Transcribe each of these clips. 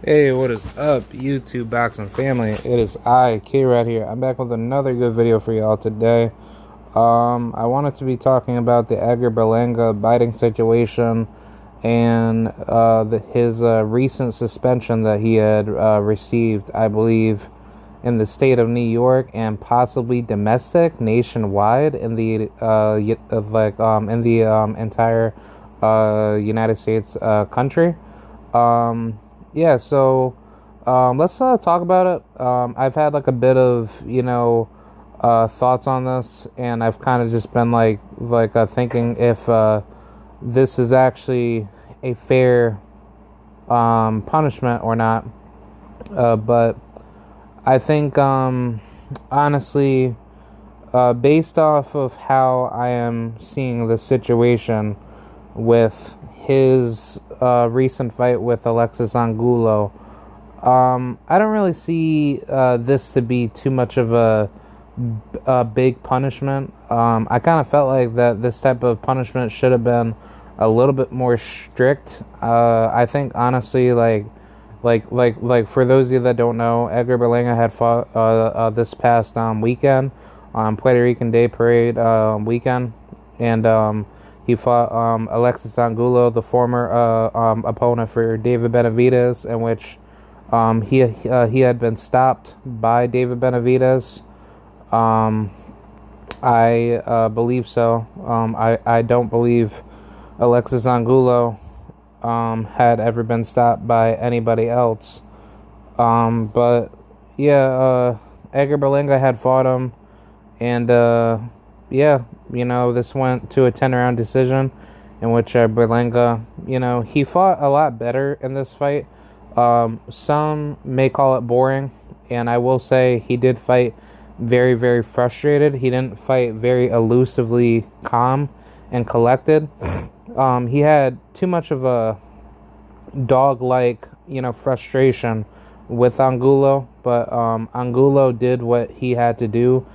Hey, what is up, YouTube boxing family? It is I, K-Rad here. I'm back with another good video for y'all today. I wanted to be talking about the Edgar Berlanga biting situation and his recent suspension that he had received, I believe, in the state of New York and possibly domestic nationwide in the entire United States country. Yeah, so let's talk about it. I've had like a bit of thoughts on this, and I've kind of just been thinking if this is actually a fair punishment or not. But I think honestly, based off of how I am seeing the situation with his recent fight with Alexis Angulo, I don't really see this to be too much of a big punishment. I kind of felt like that this type of punishment should have been a little bit more strict. I think honestly, for those of you that don't know, Edgar Berlanga had fought this past weekend, Puerto Rican Day Parade weekend, and he fought Alexis Angulo, the former opponent for David Benavidez, in which he had been stopped by David Benavidez. I believe so. I don't believe Alexis Angulo had ever been stopped by anybody else. But yeah, Edgar Berlanga had fought him, and yeah, this went to a 10-round decision in which Berlanga, he fought a lot better in this fight. Some may call it boring, and I will say he did fight very, very frustrated. He didn't fight very elusively calm and collected. He had too much of a dog-like, frustration with Angulo, but Angulo did what he had to do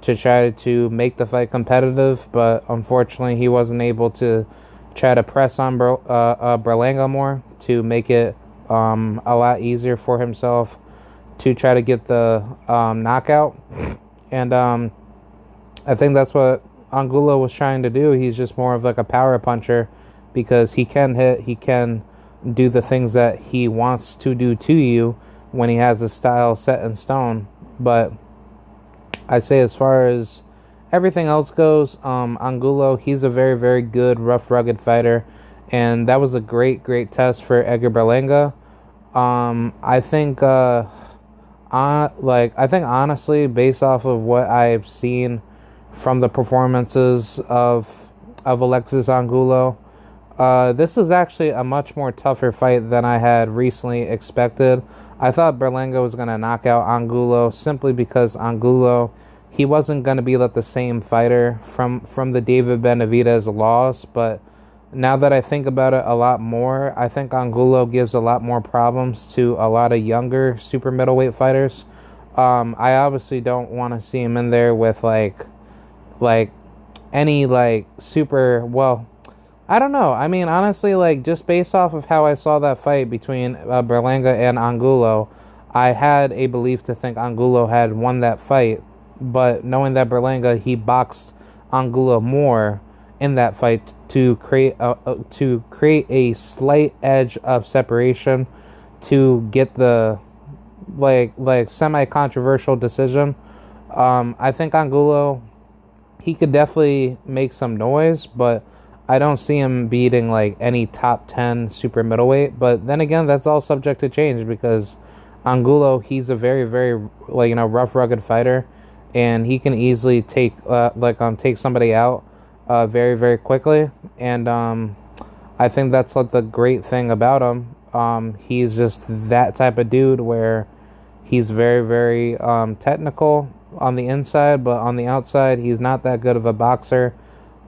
to try to make the fight competitive, but unfortunately he wasn't able to try to press on Berlanga more to make it a lot easier for himself to try to get the knockout. And I think that's what Angulo was trying to do. He's just more of like a power puncher because he can hit, he can do the things that he wants to do to you when he has a style set in stone. But I say as far as everything else goes, Angulo, he's a very, very good, rough, rugged fighter, and that was a great, great test for Edgar Berlanga. I think, I think honestly, based off of what I've seen from the performances of Alexis Angulo, this is actually a much more tougher fight than I had recently expected. I thought Berlanga was going to knock out Angulo simply because Angulo, he wasn't going to be like the same fighter from the David Benavidez loss. But now that I think about it a lot more, I think Angulo gives a lot more problems to a lot of younger super middleweight fighters. I obviously don't want to see him in there with like any super, well, I don't know. I mean, honestly, just based off of how I saw that fight between Berlanga and Angulo, I had a belief to think Angulo had won that fight. But knowing that Berlanga, he boxed Angulo more in that fight to create a slight edge of separation to get the semi-controversial decision. I think Angulo, he could definitely make some noise, but I don't see him beating any top 10 super middleweight. But then again, that's all subject to change because Angulo, he's a very, very rough, rugged fighter, and he can easily take somebody out very, very quickly. And I think that's the great thing about him. He's just that type of dude where he's very, very technical on the inside, but on the outside, he's not that good of a boxer.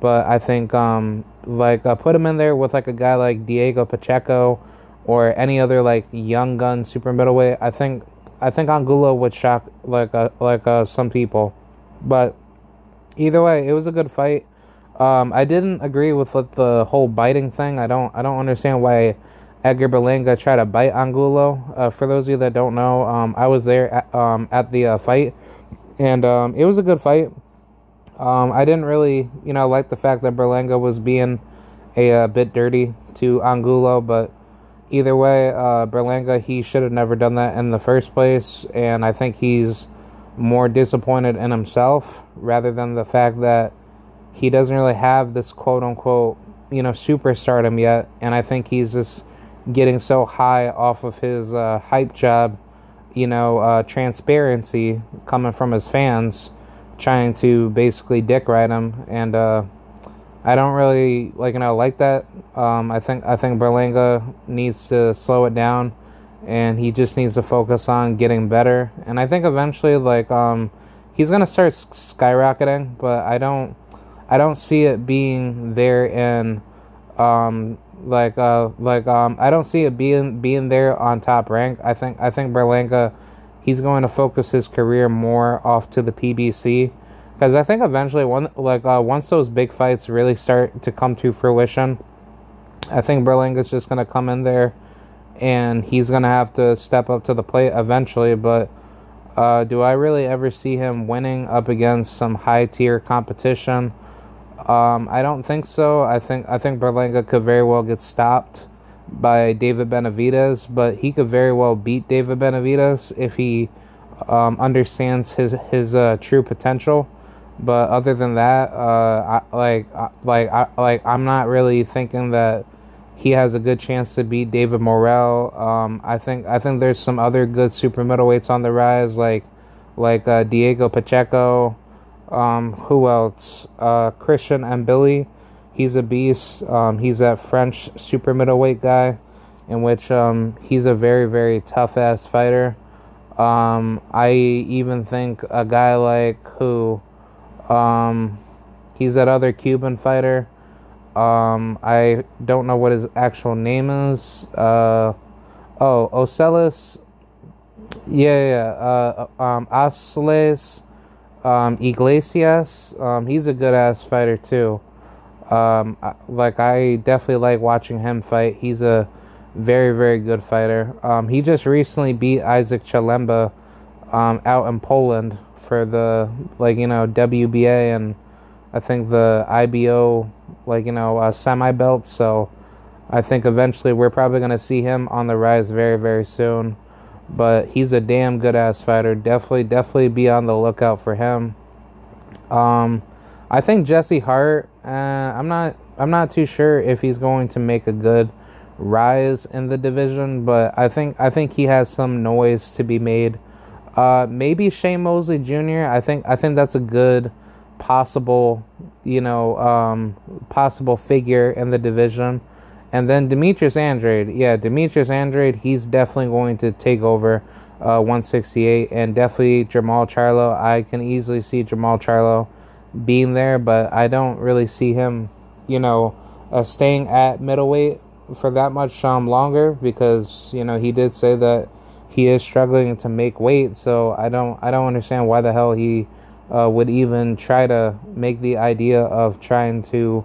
But I think put him in there with a guy like Diego Pacheco or any other young gun super middleweight. I think Angulo would shock some people. But either way, it was a good fight. I didn't agree with the whole biting thing. I don't understand why Edgar Berlanga try to bite Angulo. For those of you that don't know, I was there at the fight, and it was a good fight. I didn't really, like the fact that Berlanga was being a bit dirty to Angulo, but either way, Berlanga, he should have never done that in the first place, and I think he's more disappointed in himself rather than the fact that he doesn't really have this quote-unquote, superstardom yet, and I think he's just getting so high off of his hype job, transparency coming from his fans, trying to basically dick ride him, and I don't really like that. I think Berlanga needs to slow it down, and he just needs to focus on getting better. And I think eventually, he's gonna start skyrocketing, but I don't see it being there in I don't see it being there on top rank. I think Berlanga, he's going to focus his career more off to the PBC, because I think eventually once those big fights really start to come to fruition, I think Berlanga's just going to come in there and he's going to have to step up to the plate eventually. But do I really ever see him winning up against some high tier competition? I don't think so. I think Berlanga could very well get stopped by David Benavidez, but he could very well beat David Benavidez if he understands his true potential. But other than that, I'm not really thinking that he has a good chance to beat David Morrell. I think there's some other good super middleweights on the rise, like Diego Pacheco. Who else? Christian Mbili. He's a beast. He's that French super middleweight guy, in which he's a very, very tough ass fighter. I even think a guy he's that other Cuban fighter. I don't know what his actual name is. Ocelis. Asles Iglesias. He's a good ass fighter too. I definitely like watching him fight. He's a very, very good fighter. He just recently beat Isaac Chalemba out in Poland for the WBA and I think the IBO semi belt. So I think eventually we're probably gonna see him on the rise very, very soon. But he's a damn good ass fighter. Definitely be on the lookout for him. I think Jesse Hart. I'm not too sure if he's going to make a good rise in the division, but I think he has some noise to be made. Maybe Shane Mosley Jr. I think that's a good possible figure in the division. And then Demetrius Andrade. Yeah, Demetrius Andrade, he's definitely going to take over 168. And definitely Jamal Charlo. I can easily see Jamal Charlo being there, but I don't really see him, staying at middleweight for that much longer, because, he did say that he is struggling to make weight. So I don't understand why the hell he would even try to make the idea of trying to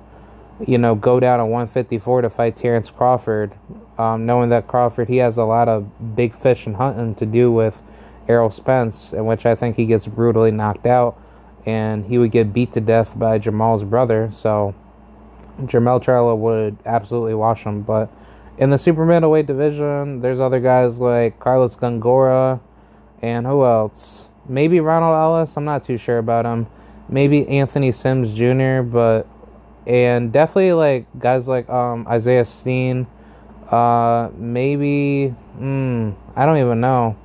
go down to 154 to fight Terrence Crawford, knowing that Crawford, he has a lot of big fish and hunting to do with Errol Spence, in which I think he gets brutally knocked out, and he would get beat to death by Jamal's brother. So Jamal Charlo would absolutely wash him. But in the super middleweight division, there's other guys like Carlos Gongora, and who else? Maybe Ronald Ellis. I'm not too sure about him. Maybe Anthony Sims Jr., and definitely guys like Isaiah Steen. Maybe I don't even know.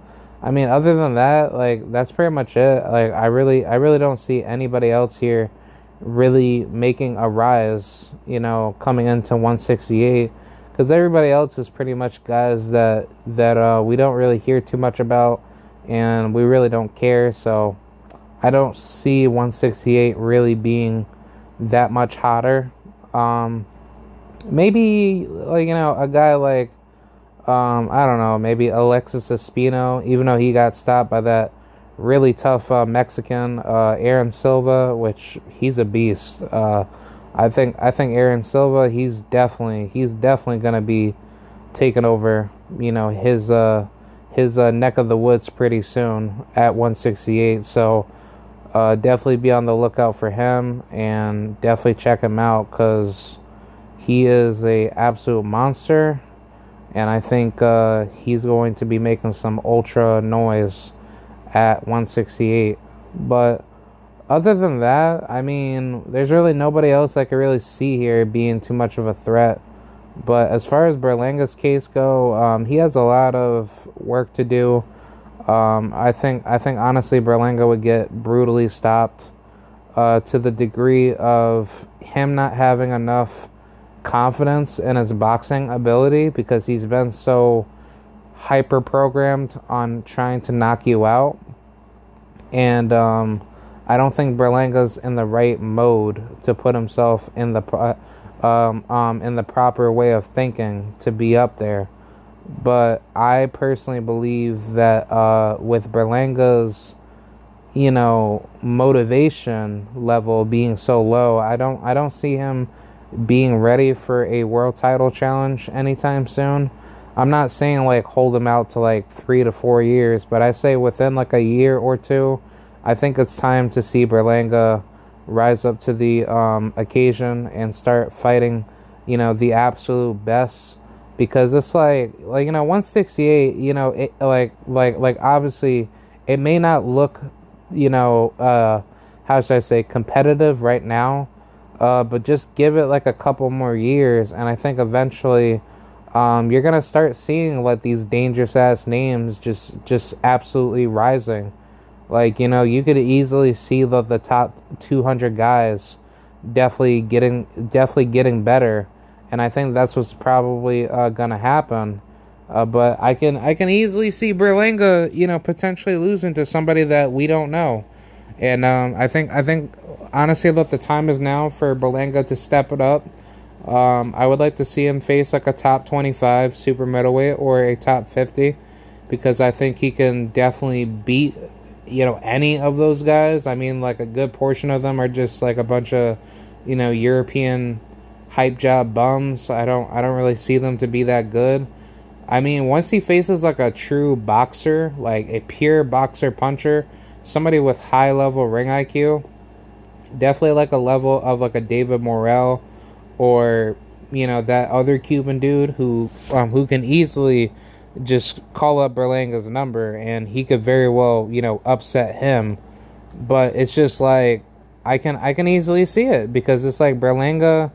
I mean, other than that, that's pretty much it. I really don't see anybody else here really making a rise, coming into 168, because everybody else is pretty much guys that we don't really hear too much about, and we really don't care. So I don't see 168 really being that much hotter. Maybe a guy like I don't know, maybe Alexis Espino, even though he got stopped by that really tough Mexican Aaron Silva, which he's a beast. I think Aaron Silva, he's definitely gonna be taking over, his neck of the woods pretty soon at 168. So definitely be on the lookout for him and definitely check him out because he is a absolute monster, and I think he's going to be making some ultra noise at 168. But other than that, I mean, there's really nobody else I could really see here being too much of a threat. But as far as Berlanga's case he has a lot of work to do. I think honestly Berlanga would get brutally stopped to the degree of him not having enough confidence in his boxing ability because he's been so hyper programmed on trying to knock you out. And I don't think Berlanga's in the right mode to put himself in the proper way of thinking to be up there. But I personally believe that with Berlanga's, motivation level being so low, I don't see him being ready for a world title challenge anytime soon. I'm not saying like hold him out to like 3 to 4 years, but I say within like a year or two, I think it's time to see Berlanga rise up to the occasion and start fighting, the absolute best. Because it's like 168, it like obviously it may not look, how should I say, competitive right now, but just give it like a couple more years, and I think eventually, you're gonna start seeing like these dangerous ass names just absolutely rising. Like, you could easily see the top 200 guys definitely getting better. And I think that's what's probably gonna happen. But I can easily see Berlanga, potentially losing to somebody that we don't know. And I think honestly that the time is now for Berlanga to step it up. I would like to see him face like a top 25 super middleweight or a top 50, because I think he can definitely beat any of those guys. I mean, like a good portion of them are just like a bunch of European hype job bums. I don't really see them to be that good. I mean, once he faces like a true boxer, like a pure boxer puncher, somebody with high level ring IQ, definitely like a level of like a David Morrell, or that other Cuban dude who can easily just call up Berlanga's number and he could very well upset him. But it's just like I can easily see it, because it's like Berlanga,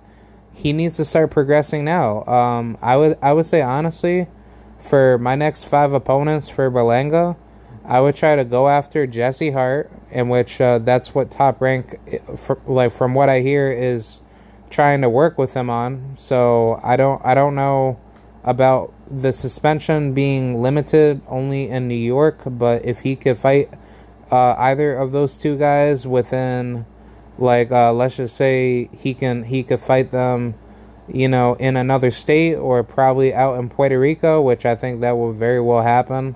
he needs to start progressing now. I would say honestly, for my next 5 opponents for Berlanga, I would try to go after Jesse Hart, in which that's what Top Rank, from what I hear, is trying to work with him on. So I don't know about the suspension being limited only in New York, but if he could fight either of those two guys within, let's just say he could fight them, in another state or probably out in Puerto Rico, which I think that will very well happen,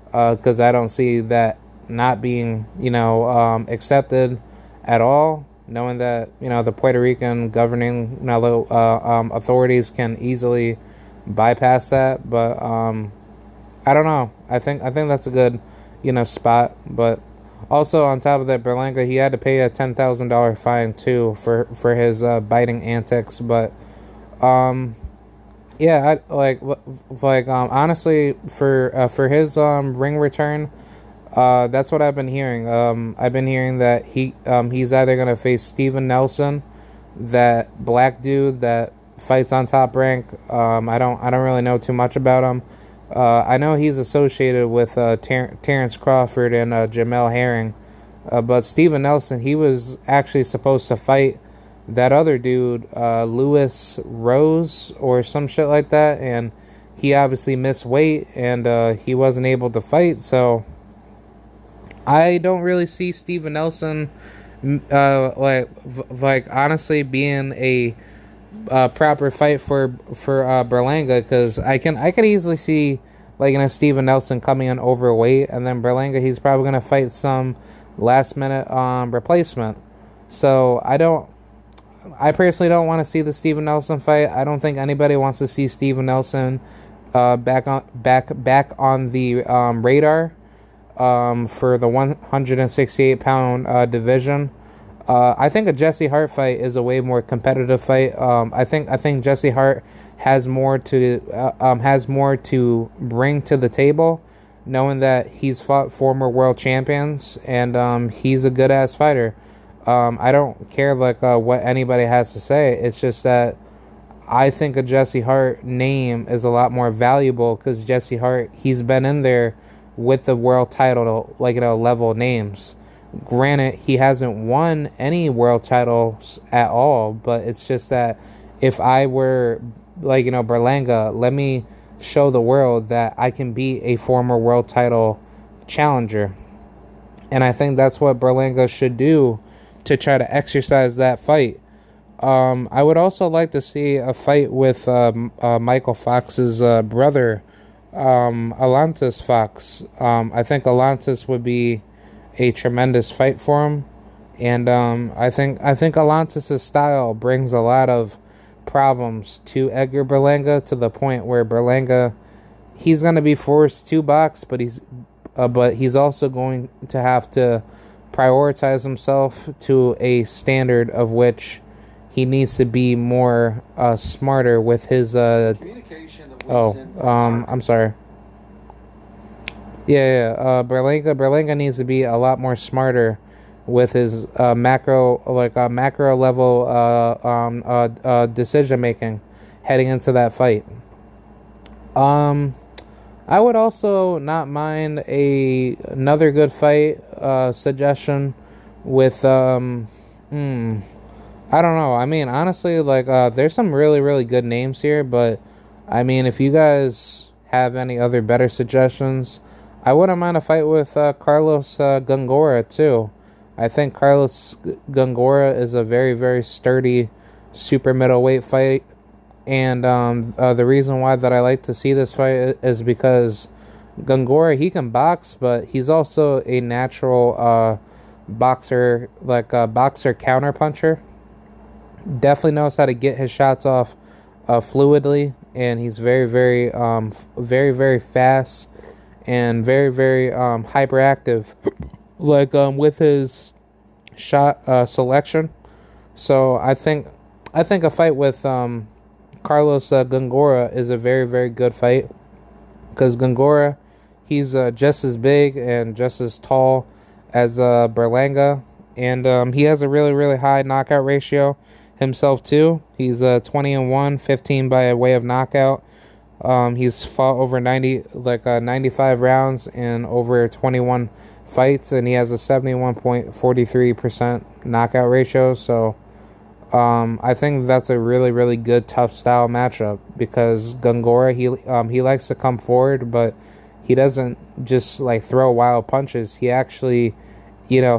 because I don't see that not being, accepted at all, knowing that, the Puerto Rican governing, authorities can easily bypass that. But I don't know. I think that's a good, spot. But also on top of that, Berlanga, he had to pay a $10,000 fine too for his biting antics. But yeah, honestly, for his ring return, that's what I've been hearing. I've been hearing that he's either gonna face Steven Nelson, that black dude that fights on Top Rank. I don't really know too much about him. I know he's associated with Terrence Crawford and Jamel Herring, but Steven Nelson, he was actually supposed to fight that other dude, Lewis Rose or some shit like that, and he obviously missed weight and he wasn't able to fight. So I don't really see Steven Nelson honestly being a proper fight for Berlanga, because I can easily see Steven Nelson coming in overweight, and then Berlanga, he's probably gonna fight some last minute replacement. So I personally don't want to see the Steven Nelson fight. I don't think anybody wants to see Steven Nelson back on the radar for the 168-pound division. I think a Jesse Hart fight is a way more competitive fight. I think Jesse Hart has more to bring to the table, knowing that he's fought former world champions and he's a good ass fighter. I don't care what anybody has to say. It's just that I think a Jesse Hart name is a lot more valuable because Jesse Hart, he's been in there with the world title level names. Granted, he hasn't won any world titles at all, but it's just that if I were Berlanga, let me show the world that I can be a former world title challenger. And I think that's what Berlanga should do to try to exercise that fight. I would also like to see a fight with Michael Fox's brother, Alantis Fox. I think Alantis would be a tremendous fight for him, and I think Alantis' style brings a lot of problems to Edgar Berlanga, to the point where Berlanga, he's going to be forced to box, but he's also going to have to prioritize himself to a standard of which he needs to be more smarter with his I'm sorry. Berlanga needs to be a lot more smarter with his macro level decision making heading into that fight. I would also not mind another good fight suggestion with I don't know. I mean, honestly, there's some really, really good names here, but I mean, if you guys have any other better suggestions, I wouldn't mind a fight with Carlos Gongora too. I think Carlos Gongora is a very, very sturdy super middleweight fight, and the reason why that I like to see this fight is because Gongora, he can box, but he's also a natural boxer, a boxer counter puncher. Definitely knows how to get his shots off fluidly, and he's very, very, very, very fast and very, very hyperactive, with his shot selection. So I think a fight with Carlos Gongora is a very, very good fight, because Gongora, he's just as big and just as tall as Berlanga, and he has a really, really high knockout ratio himself too. He's 20-1, 15 by way of knockout. He's fought over 95 rounds in over 21 fights, and he has a 71.43% knockout ratio. So I think that's a really, really good tough style matchup, because Gongora, he likes to come forward, but he doesn't just throw wild punches. He actually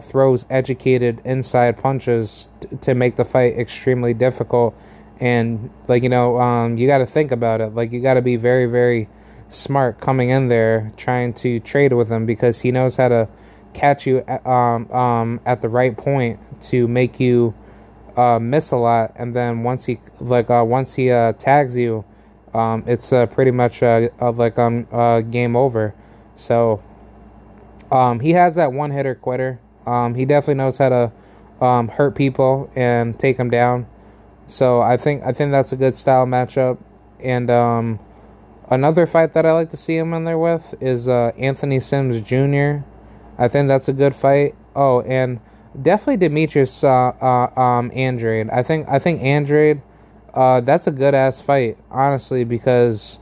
throws educated inside punches to make the fight extremely difficult. And you got to think about it. You got to be very, very smart coming in there trying to trade with him, because he knows how to catch you at the right point to make you miss a lot. And then once he tags you, it's pretty much game over. So he has that one hitter quitter. He definitely knows how to hurt people and take them down. So I think that's a good style matchup. And another fight that I like to see him in there with is Anthony Sims Jr. I think that's a good fight. Oh, and definitely Demetrius Andrade. I think Andrade, that's a good ass fight, honestly, because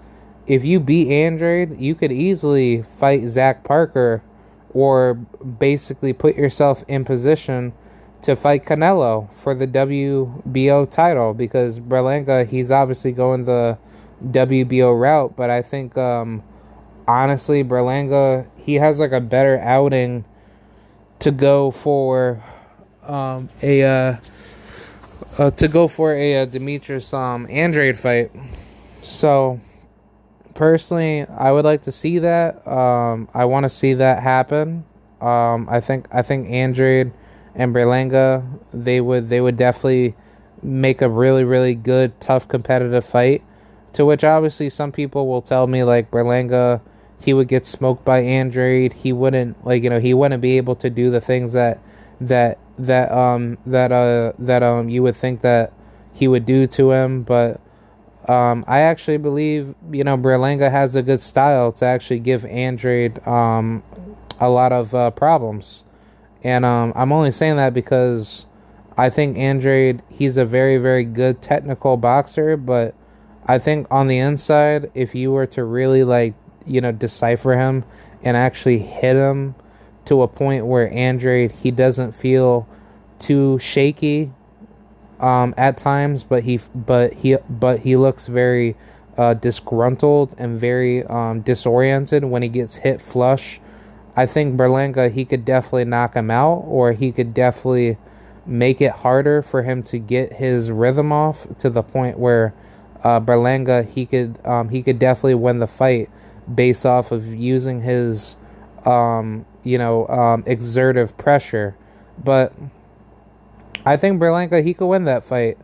if you beat Andrade, you could easily fight Zach Parker, or basically put yourself in position to fight Canelo for the WBO title, because Berlanga, he's obviously going the WBO route, but I think honestly Berlanga, he has a better outing to go for a Demetrius Andrade fight. So personally, I would like to see that. I want to see that happen. I think Andrade and Berlanga, they would definitely make a really, really good, tough, competitive fight. To which obviously some people will tell me like Berlanga, he would get smoked by Andrade. He wouldn't like he wouldn't be able to do the things that you would think that he would do to him. But I actually believe Berlanga has a good style to actually give Andrade a lot of problems. And I'm only saying that because I think Andrade, he's a very, very good technical boxer, but I think on the inside, if you were to really decipher him and actually hit him to a point where Andrade, he doesn't feel too shaky at times, but he looks very disgruntled and very disoriented when he gets hit flush. I think Berlanga, he could definitely knock him out, or he could definitely make it harder for him to get his rhythm off to the point where Berlanga, he could definitely win the fight based off of using his exertive pressure. But I think Berlanga, he could win that fight.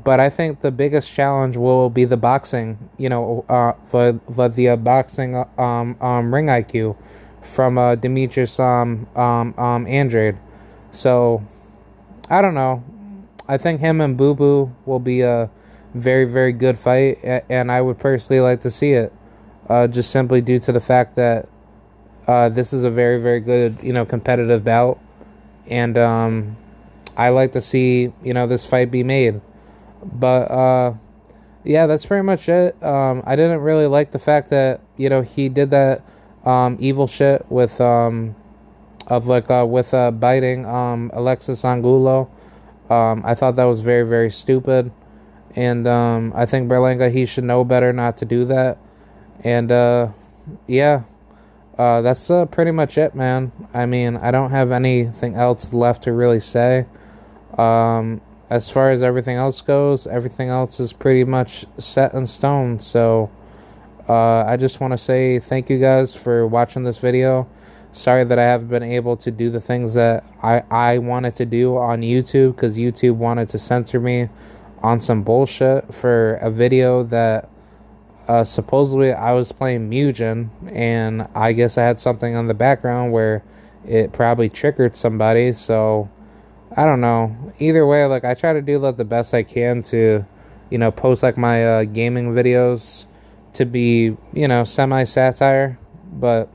But I think the biggest challenge will be the boxing, for the boxing ring IQ from Demetrius Andrade. So I don't know. I think him and Boo Boo will be a very, very good fight, and I would personally like to see it, just simply due to the fact that this is a very, very good, competitive bout, and I like to see, this fight be made. But yeah, that's pretty much it. I didn't really like the fact that he did that evil shit with biting Alexis Angulo. I thought that was very, very stupid, and I think Berlanga, he should know better not to do that. And yeah, that's pretty much it, man. I mean, I don't have anything else left to really say. As far as everything else goes, everything else is pretty much set in stone. So I just want to say thank you guys for watching this video. Sorry that I haven't been able to do the things that I wanted to do on YouTube, because YouTube wanted to censor me on some bullshit for a video that supposedly I was playing Mugen, and I guess I had something on the background where it probably triggered somebody. So I don't know. Either way, like, I try to do the best I can to post like my gaming videos to be semi-satire. But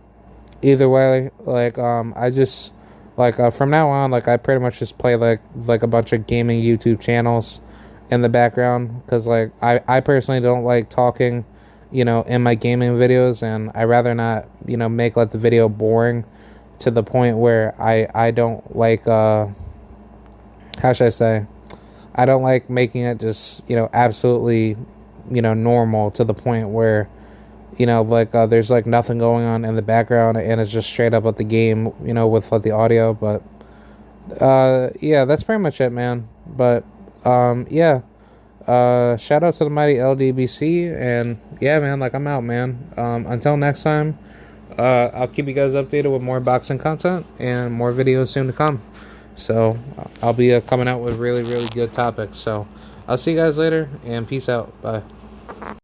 either way, like, I just from now on, like, I pretty much just play like a bunch of gaming YouTube channels in the background, because like I personally don't like talking in my gaming videos, and I rather not make the video boring to the point where I don't like how should I say, I don't like making it just absolutely normal to the point where there's like nothing going on in the background and it's just straight up at the game with the audio. But yeah, that's pretty much it, man. But yeah, shout out to the mighty LDBC, and yeah, man, like, I'm out, man. Until next time, I'll keep you guys updated with more boxing content and more videos soon to come. So I'll be coming out with really, really good topics. So I'll see you guys later, and peace out. Bye.